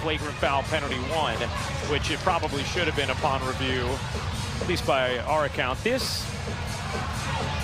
flagrant foul penalty one, which it probably should have been upon review, at least by our account. This,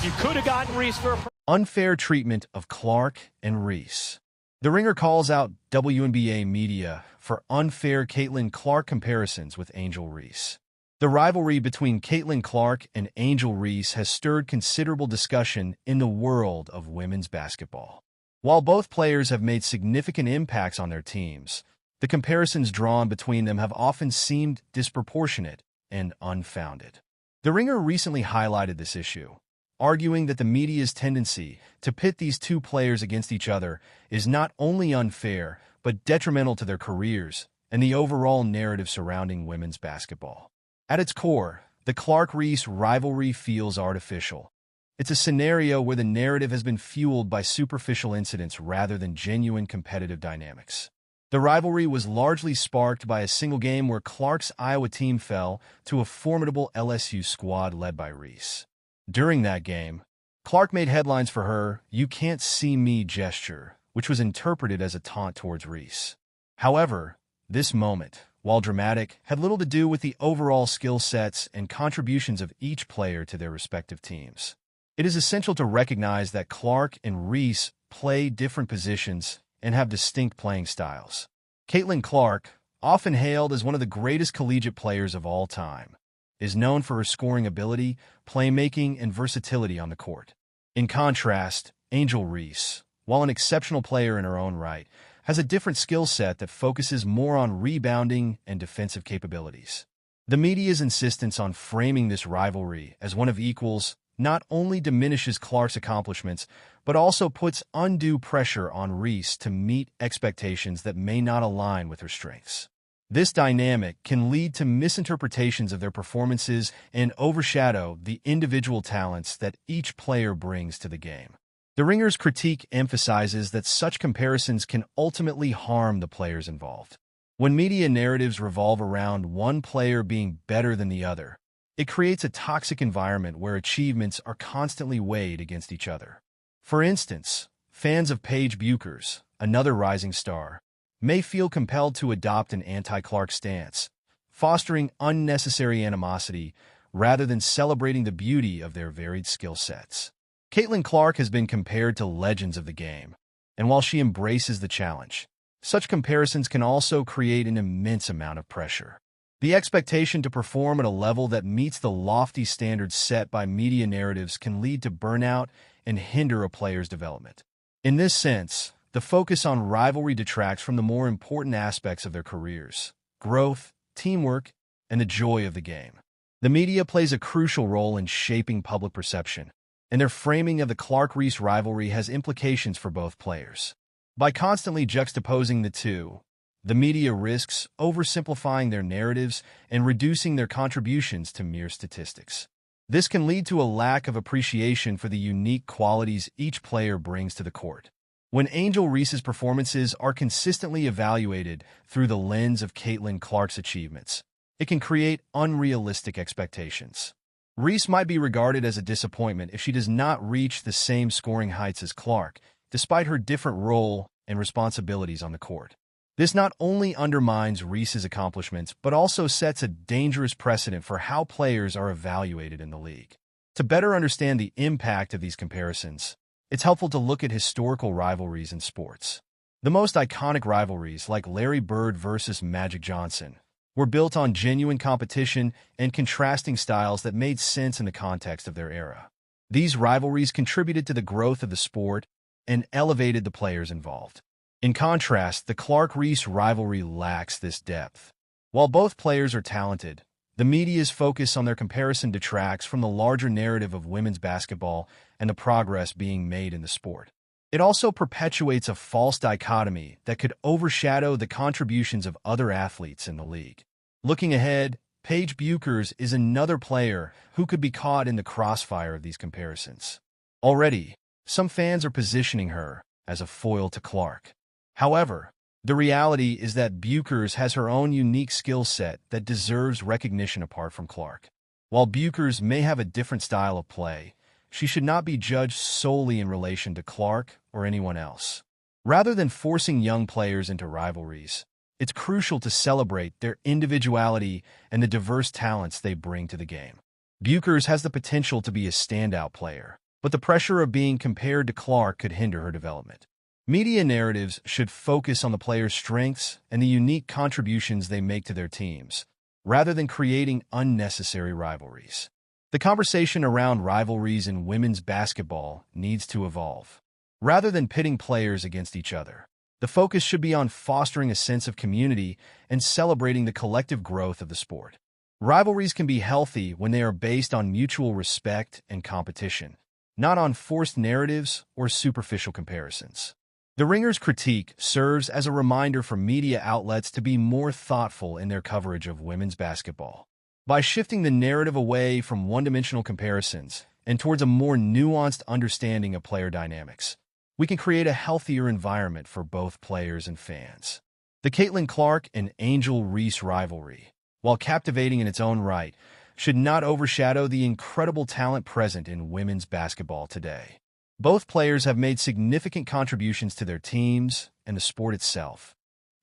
you could have gotten Reese for a... Unfair treatment of Clark and Reese. The Ringer calls out WNBA media for unfair Caitlin Clark comparisons with Angel Reese. The rivalry between Caitlin Clark and Angel Reese has stirred considerable discussion in the world of women's basketball. While both players have made significant impacts on their teams, the comparisons drawn between them have often seemed disproportionate and unfounded. The Ringer recently highlighted this issue, arguing that the media's tendency to pit these two players against each other is not only unfair, but detrimental to their careers and the overall narrative surrounding women's basketball. At its core, the Clark-Reese rivalry feels artificial. It's a scenario where the narrative has been fueled by superficial incidents rather than genuine competitive dynamics. The rivalry was largely sparked by a single game where Clark's Iowa team fell to a formidable LSU squad led by Reese. During that game, Clark made headlines for her "you can't see me" gesture, which was interpreted as a taunt towards Reese. However, this moment, while dramatic, had little to do with the overall skill sets and contributions of each player to their respective teams. It is essential to recognize that Clark and Reese play different positions and have distinct playing styles. Caitlin Clark, often hailed as one of the greatest collegiate players of all time, is known for her scoring ability, playmaking, and versatility on the court. In contrast, Angel Reese, while an exceptional player in her own right, has a different skill set that focuses more on rebounding and defensive capabilities. The media's insistence on framing this rivalry as one of equals not only diminishes Clark's accomplishments, but also puts undue pressure on Reese to meet expectations that may not align with her strengths. This dynamic can lead to misinterpretations of their performances and overshadow the individual talents that each player brings to the game. The Ringer's critique emphasizes that such comparisons can ultimately harm the players involved. When media narratives revolve around one player being better than the other, it creates a toxic environment where achievements are constantly weighed against each other. For instance, fans of Paige Bueckers, another rising star, may feel compelled to adopt an anti-Clark stance, fostering unnecessary animosity rather than celebrating the beauty of their varied skill sets. Caitlin Clark has been compared to legends of the game, and while she embraces the challenge, such comparisons can also create an immense amount of pressure. The expectation to perform at a level that meets the lofty standards set by media narratives can lead to burnout and hinder a player's development. In this sense, the focus on rivalry detracts from the more important aspects of their careers: growth, teamwork, and the joy of the game. The media plays a crucial role in shaping public perception, and their framing of the Clark-Reese rivalry has implications for both players. By constantly juxtaposing the two, the media risks oversimplifying their narratives and reducing their contributions to mere statistics. This can lead to a lack of appreciation for the unique qualities each player brings to the court. When Angel Reese's performances are consistently evaluated through the lens of Caitlin Clark's achievements, it can create unrealistic expectations. Reese might be regarded as a disappointment if she does not reach the same scoring heights as Clark, despite her different role and responsibilities on the court. This not only undermines Reese's accomplishments, but also sets a dangerous precedent for how players are evaluated in the league. To better understand the impact of these comparisons, it's helpful to look at historical rivalries in sports. The most iconic rivalries, like Larry Bird versus Magic Johnson, were built on genuine competition and contrasting styles that made sense in the context of their era. These rivalries contributed to the growth of the sport and elevated the players involved. In contrast, the Clark-Reese rivalry lacks this depth. While both players are talented, the media's focus on their comparison detracts from the larger narrative of women's basketball and the progress being made in the sport. It also perpetuates a false dichotomy that could overshadow the contributions of other athletes in the league. Looking ahead, Paige Bueckers is another player who could be caught in the crossfire of these comparisons. Already, some fans are positioning her as a foil to Clark. However, the reality is that Bueckers has her own unique skill set that deserves recognition apart from Clark. While Bueckers may have a different style of play, she should not be judged solely in relation to Clark or anyone else. Rather than forcing young players into rivalries, it's crucial to celebrate their individuality and the diverse talents they bring to the game. Buchers has the potential to be a standout player, but the pressure of being compared to Clark could hinder her development. Media narratives should focus on the players' strengths and the unique contributions they make to their teams, rather than creating unnecessary rivalries. The conversation around rivalries in women's basketball needs to evolve. Rather than pitting players against each other, the focus should be on fostering a sense of community and celebrating the collective growth of the sport. Rivalries can be healthy when they are based on mutual respect and competition, not on forced narratives or superficial comparisons. The Ringer's critique serves as a reminder for media outlets to be more thoughtful in their coverage of women's basketball. By shifting the narrative away from one-dimensional comparisons and towards a more nuanced understanding of player dynamics, we can create a healthier environment for both players and fans. The Caitlin Clark and Angel Reese rivalry, while captivating in its own right, should not overshadow the incredible talent present in women's basketball today. Both players have made significant contributions to their teams and the sport itself,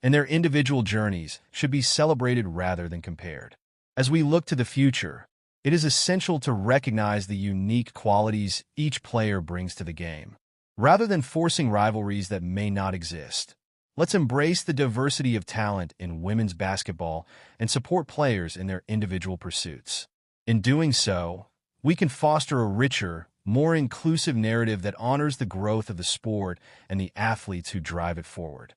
and their individual journeys should be celebrated rather than compared. As we look to the future, it is essential to recognize the unique qualities each player brings to the game. Rather than forcing rivalries that may not exist, let's embrace the diversity of talent in women's basketball and support players in their individual pursuits. In doing so, we can foster a richer, more inclusive narrative that honors the growth of the sport and the athletes who drive it forward.